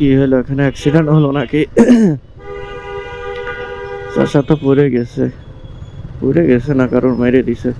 কি হলো এখানে অ্যাক্সিডেন্ট হলো নাকি? চাচা তো পড়ে গেছে না কারোর মেরে দিছে।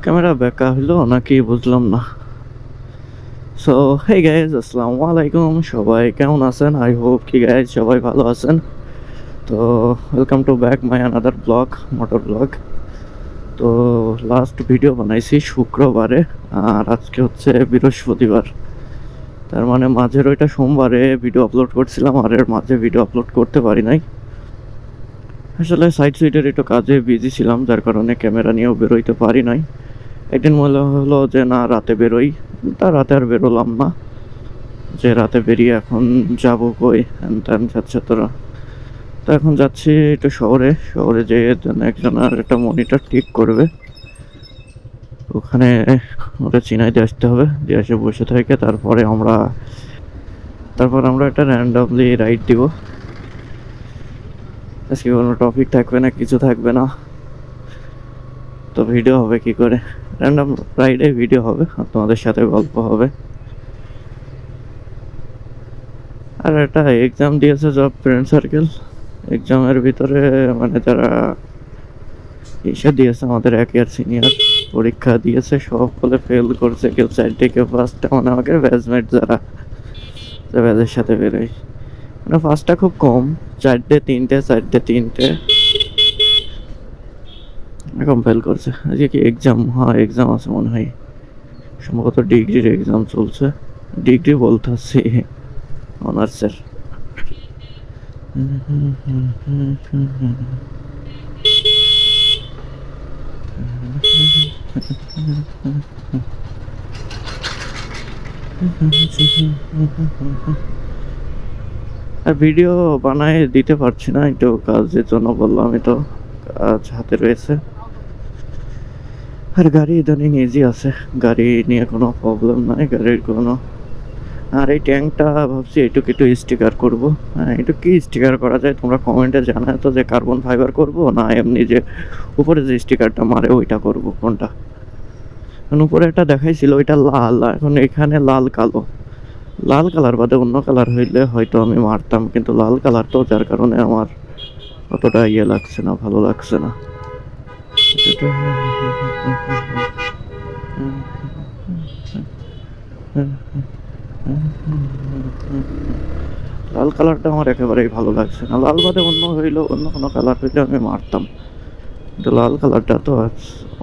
ক্যামেরা ব্যাকা হইলো নাকি বুঝলাম না। সো হে গাইজ, আসসালামু আলাইকুম। সবাই কেমন আছেন? আই হোপ কি গাইজ সবাই ভালো আছেন। তো welcome to back my another blog, motor blog. তো লাস্ট ভিডিও বানাইছি শুক্রবারে, আর আজকে হচ্ছে বৃহস্পতিবার। তার মানে মাঝের ওইটা সোমবারে ভিডিও আপলোড করছিলাম, আর এর মাঝে ভিডিও আপলোড করতে পারি নাই। আসলে সাইড সুইটের একটু কাজে বিজি ছিলাম, যার কারণে ক্যামেরা নিয়েও বেরোইতে পারি নাই। একদিন মনে হলো যে না, রাতে বেরোই, তা রাতে আর বেরোলাম না। যে রাতে বেরিয়ে এখন যাবো কই, হ্যান যাচ্ছে তোরা। তো এখন যাচ্ছি একটু শহরে যেয়ে একজনের একটা মনিটর ঠিক করবে, ওখানে ওটা চিনাই দিয়ে আসতে হবে। দিয়ে এসে বসে থেকে তারপর আমরা একটা র্যান্ডমলি রাইড দিব। আজকে কোনো টপিক থাকবে না, কিছু থাকবে না, তো ভিডিও হবে কি করে? র্যান্ডম রাইডে ভিডিও হবে আর তোমাদের সাথে গল্প হবে। আর একটা এক্সাম দিয়েছে সব ফ্রেন্ড সার্কেল। এক্সামের ভিতরে মানে যারা এসে দিয়েছে আমাদের 1 ইয়ার সিনিয়র, পরীক্ষা দিয়েছে সব বলে ফেল করছে, কেউ 4টে কেউ 5টা। মানে আমাকে ব্যাচমেট যারা ব্যাচের সাথে বেরোয়, মানে 5টা খুব কম, 4টে 3টে এরকম ফেল করছে। আজকে কি এক্সাম? হ্যাঁ এক্সাম আছে মনে হয়, সম্ভবত ডিগ্রির এক্সাম চলছে। ডিগ্রি বলতেছি অনার্সের। আর ভিডিও বানায় দিতে পারছি না, একটু কাজের জন্য বললাম, আমি তো কাজ হাতে রয়েছে। আর গাড়ি ইদানিং ইজি আছে, গাড়ি নিয়ে কোনো প্রবলেম নাই গাড়ির কোনো। আর এই ট্যাঙ্কটা ভাবছি একটু স্টিকার করব। হ্যাঁ, একটু কি স্টিকার করা যায় তোমরা কমেন্টে জানায় তো, যে কার্বন ফাইবার করব না এমনি যে উপরে যে স্টিকারটা মারে ওইটা করব, কোনটা? এখন উপরে একটা দেখাইছিল ওইটা লাল, এখন এখানে লাল কালার বাদে অন্য কালার হইলে হয়তো আমি মারতাম, কিন্তু লাল কালার তো, যার কারণে আমার অতটা ইয়ে লাগছে না, ভালো লাগছে না। লাল কালারটা আমার একেবারেই ভালো লাগছে না। লাল বাদে অন্য কোনো কালার হইলে আমি মারতাম, কিন্তু লাল কালারটা তো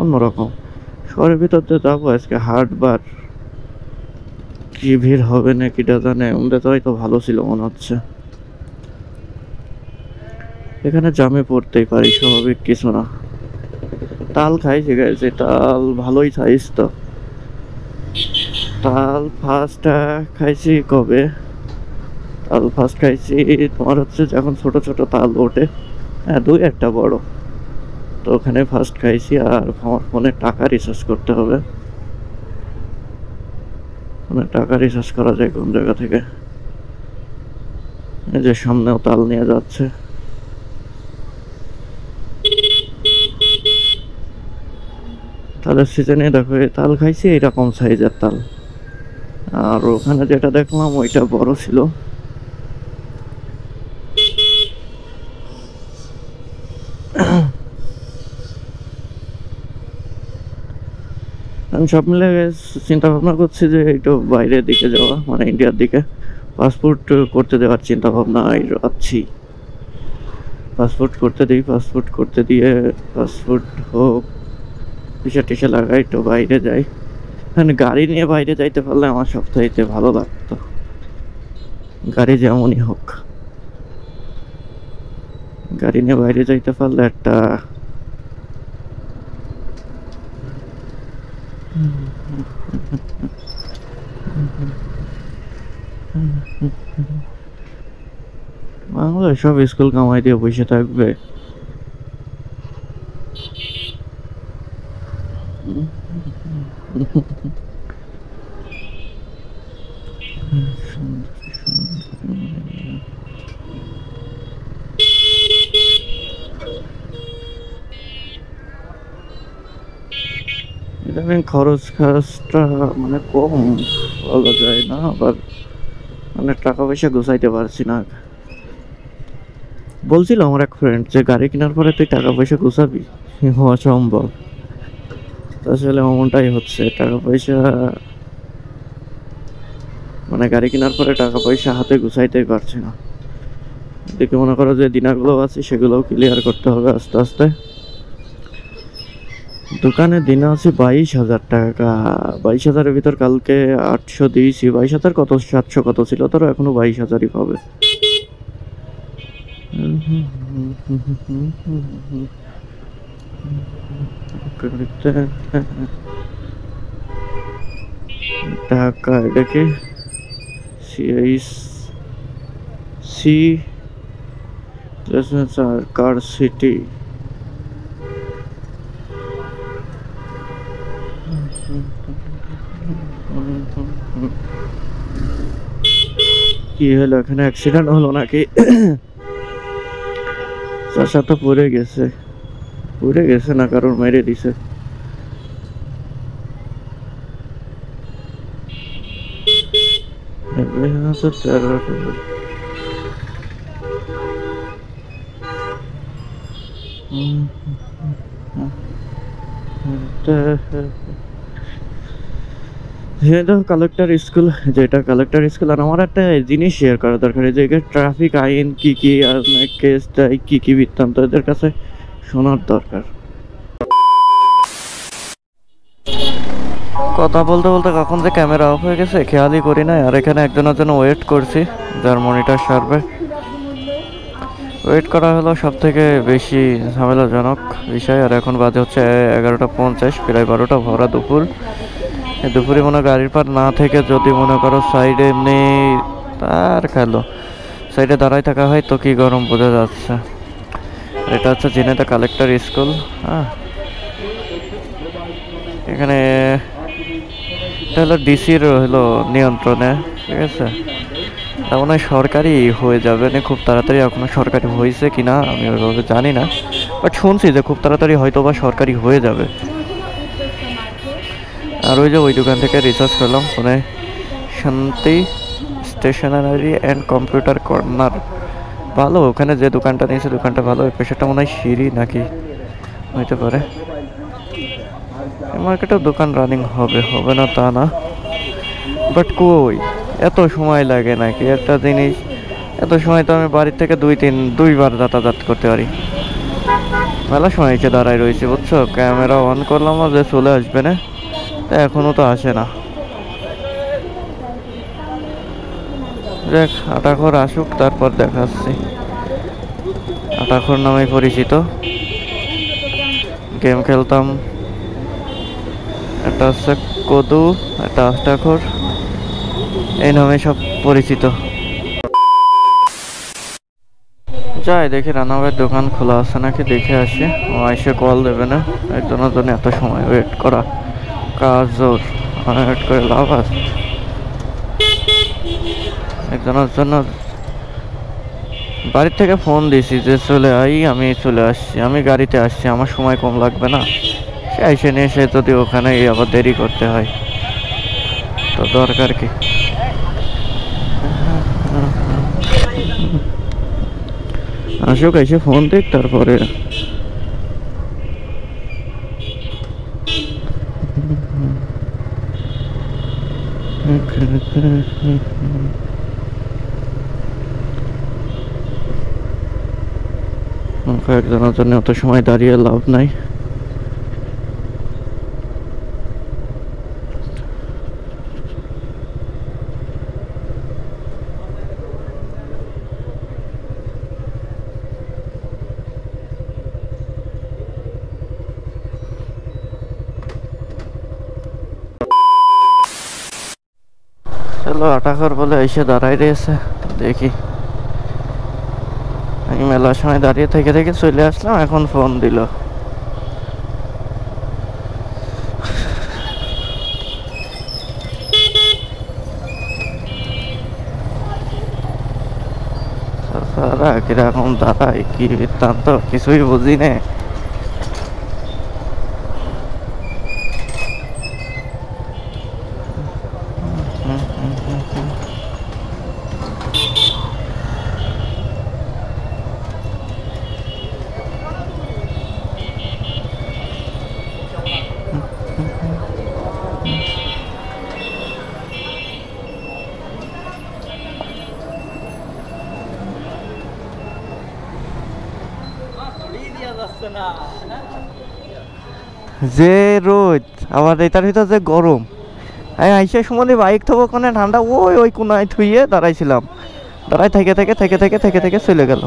অন্যরকম। শহরের ভিতর দিয়ে যাবো আজকে হাটবার, কি ভিড় হবে নাকি জানে। ওদের তো হয়তো ভালো ছিল মনে হচ্ছে। এখানে জামে পড়তেই পারি, স্বাভাবিক কিছু না। তাল খাইছি গেছে, তাল ভালোই খাইস তো। তাল ফার্স্ট খাইছি কবে? তাল ফার্স্ট খাইছি তোমার হচ্ছে যখন ছোট তাল ওঠে, হ্যাঁ 2-1টা বড়, তো ওখানে ফার্স্ট খাইছি। আর আমার ফোনে টাকা রিচার্জ করতে হবে, ফোনে টাকা রিচার্জ করা যায় কোন জায়গা থেকে? এই যে সামনেও তাল নিয়ে যাচ্ছে। তালের সিজনে দেখো তাল খাইছি এরকম সাইজের তাল, আর ওখানে যেটা দেখলাম ওইটা বড় ছিল। আমি সব মিলে চিন্তা ভাবনা করছি যে একটু বাইরের দিকে যাওয়া, মানে ইন্ডিয়ার দিকে। পাসপোর্ট করতে দেওয়ার চিন্তা ভাবনা আছি। পাসপোর্ট করতে দিয়ে পাসপোর্ট হোক, ভিসা টিসা লাগাই, একটু বাইরে যাই। মানে গাড়ি নিয়ে বাইরে যাইতে পারলে আমার সবথেকে ভালো লাগতো, গাড়ি যেমনই হোক। গাড়ি নিয়ে বাইরে যাইতে পারলে একটা বাংলা সব স্কুল কামাই দিয়ে বসে থাকবে। ইদানিং খরচ খারচটা মানে কম বলা যায় না, আবার মানে টাকা পয়সা গুছাইতে পারছি না। বলছিল আমার এক ফ্রেন্ড যে গাড়ি কেনার পরে তুই টাকা পয়সা গুছাবি, হওয়া সম্ভব। আসলে এমনটাই হচ্ছে, টাকা পয়সা মানে গাড়ি কেনার পরে টাকা পয়সা হাতে গুছাইতেই পারছি না। দেখে মনে করো যে দিনাগুলো আছে সেগুলোও ক্লিয়ার করতে হবে আস্তে আস্তে। দোকানে দিনে আছে 22,000 টাকা। 22,000-এর ভিতর কালকে 800 দিয়েছি। 22,000 কত 700 কত ছিল, তোর এখনো 22,000-ই পাবে। টাকা এটাকে সি কার সিটি কি হলো, এখানে অ্যাক্সিডেন্ট হলো নাকি? চাষা তো পড়ে গেছে না, কারণ মেরে দিছে। কালেক্টর স্কুল, যেটা কালেক্টর স্কুল। আর আমার একটা জিনিস শেয়ার করা দরকার, যে ট্রাফিক আইন কি কি আর কেস কি কি বৃত্তান্ত এদের কাছে শোনার দরকার। কথা বলতে বলতে কখন যে ক্যামেরা অফ হয়ে গেছে খেয়ালই করি না। আর এখানে একজনের জন্য ওয়েট করছি, যার মনিটর সারবে। ওয়েট করা হলো সব থেকে বেশি ঝামেলাজনক বিষয়। আর এখন বাজে হচ্ছে 11:50, প্রায় 12টা ভরা দুপুর। দুপুরে মনে গাড়ির পার না থেকে যদি মনে করো সাইডে এমনি তার খেলো সাইডে দাঁড়াই থাকা হয় তো কি গরম বোঝা যাচ্ছে। এটা হচ্ছে ঝিনাইদহ কালেক্টর স্কুল। হ্যাঁ, এখানে এটা হলো ডিসির হলো নিয়ন্ত্রণে, ঠিক আছে। তার মনে হয় সরকারি হয়ে যাবে না খুব তাড়াতাড়ি। এখনো সরকারি হয়েছে কিনা আমি ওইভাবে জানি না, বাট শুনছি যে খুব তাড়াতাড়ি হয়তো বা সরকারি হয়ে যাবে। আর ওই যে ওই দোকান থেকে রিসার্চ করলাম ফোনে, শান্তি স্টেশনারি অ্যান্ড কম্পিউটার কর্নার ভালো। ওখানে যে দোকানটা নিয়েছে দোকানটা ভালো। এই পেশাটা মনে হয় সিঁড়ি নাকি হইতে পারে। মার্কেটেও দোকান রানিং হবে না তা না, বাট কই এত সময় লাগে নাকি একটা জিনিস? এত সময় তো আমি বাড়ির থেকে দুইবার যাতায়াত করতে পারি। মেলা সময় এসে দাঁড়ায় রয়েছে বুঝছো। ক্যামেরা অন করলাম যে চলে আসবে না, তা এখনো তো আসে না। দেখ আটাখর আসুক তারপর দেখাচ্ছি। আটাখর নামে পরিচিত, গেম খেলতাম। একটা হচ্ছে কদু, একটা আটাখর, এই নামে সব পরিচিত। যাই দেখি রান্নাঘরের দোকান খোলা আছে নাকি দেখে আসি। ও এসে কল দেবে না, একজনের জন্য এত সময় ওয়েট করা কাজ জোর। ওয়েট করে লাভ আছে? একজনের জন্য বাড়ির থেকে ফোন দিয়েছি যে চলে আমি চলে আসছি, আমি গাড়িতে আসছি, আমার সময় কম লাগবে না। সে এসে নিয়ে সে যদি ওখানে আবার দেরি করতে হয় তো দরকার কি? আসুক, এসে ফোন দিক তারপরে। কয়েকজনের জন্য অত সময় দাঁড়িয়ে লাভ নাই। চলো আটাখর বলে এসে দাঁড়াই রয়েছে, দেখি। আমি মেলার সময় দাঁড়িয়ে থেকে থেকে চলে আসলাম, এখন ফোন দিল। তারা কিরকম দাঁড়ায় কি বৃত্তান্ত কিছুই বুঝি নে। যে রোদ আবার এটার ভিতর যে গরম, আমি আইসে সময় বাইক থবো কোনে ঠান্ডা ওই ওই কোনায় থুইয়ে দাঁড়াইছিলাম, দাঁড়াই থেকে থেকে থেকে থেকে থেকে থেকে চলে গেল।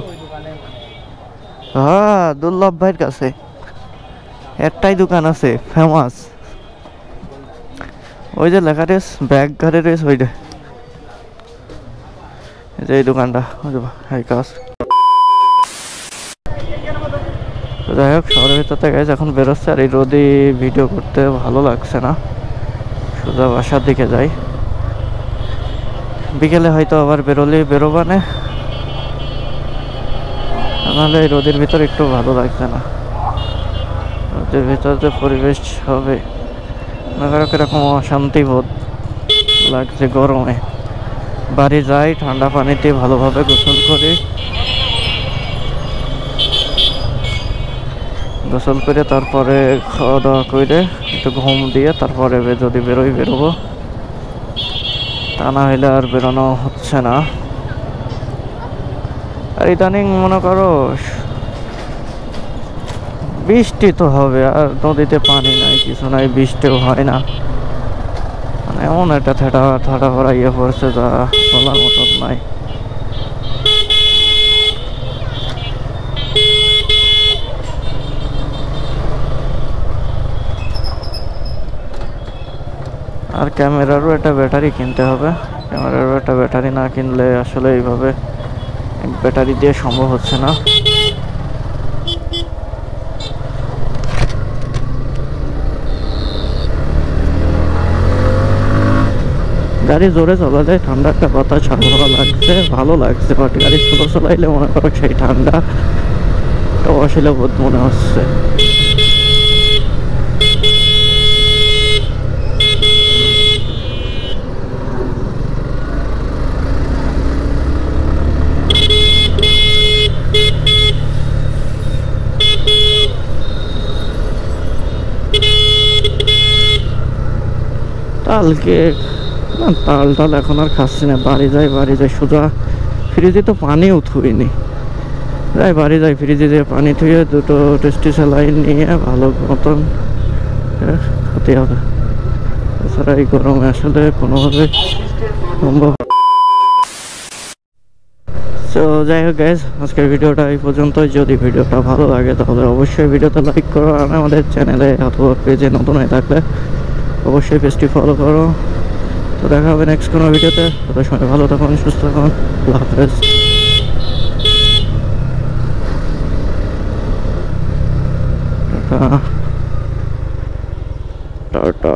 হ্যাঁ দুর্লভ ভাইয়ের কাছে একটাই দোকান আছে ফেমাস, ওই যে লেখা রেস ব্যাগ ঘরে রেস ওইটা, যে এই দোকানটা হাই কাজ। যাই হোক শহরের ভিতর থেকে এখন বেরোচ্ছে, আর এই রোদে ভিডিও করতে ভালো লাগছে না, সোজা বাসার দিকে যাই। বিকেলে হয়তো আবার বেরোবানে, নাহলে এই রোদের ভিতর একটু ভালো লাগছে না। রোদের ভিতর যে পরিবেশ হবে কিরকম অশান্তি বোধ লাগছে গরমে। বাড়ি যাই ঠান্ডা পানিতে ভালোভাবে গোসল করি, গোসল করে তারপরে খাওয়া দাওয়া করে একটু ঘুম দিয়ে তারপরে যদি বেরোবো, তা না হইলে আর বেরোনো হচ্ছে না। আর ইদানিং মনে করো বৃষ্টি তো হবে আর নদীতে পানি নাই কিছু নাই, বৃষ্টিও হয় না, মানে এমন একটা ঠাটা ভরা ইয়ে পড়ছে যা বলার মতন নাই। আর ক্যামেরারও একটা ব্যাটারি কিনতে হবে, ক্যামেরারও একটা ব্যাটারি না কিনলে আসলে এইভাবে ব্যাটারি দিয়ে সম্ভব হচ্ছে না। গাড়ি জোরে চলালে ঠান্ডা একটা বাতাস হাওয়া লাগছে, ভালো লাগছে, বাট গাড়ি স্লো চলাইলে মনে করো সেই ঠান্ডা অশীলা বোধ মনে হচ্ছে। কালকে না তাল এখন আর খাচ্ছি না, বাড়ি যাই সোজা ফ্রিজে তো পানিও থুইনি, বাড়ি যাই ফ্রিজে দিয়ে পানি থুয়ে দুটো টেস্টি স্যালাইন নিয়ে ভালো মতন খেতে হবে, এছাড়া এই গরমে আসলে কোনোভাবে সম্ভব। তো যাই হোক গাইজ, আজকের ভিডিওটা এই পর্যন্তই। যদি ভিডিওটা ভালো লাগে তাহলে অবশ্যই ভিডিওটা লাইক করো, আর আমাদের চ্যানেলে অথবা পেজে নতুন হয়ে থাকলে অবশ্যই পেজটি ফলো করো। তো দেখা হবে নেক্সট কোনো ভিডিওতে, তত সময় ভালো থাকুন, সুস্থ থাকুন, আল্লাহ হাফেজ। টাটা।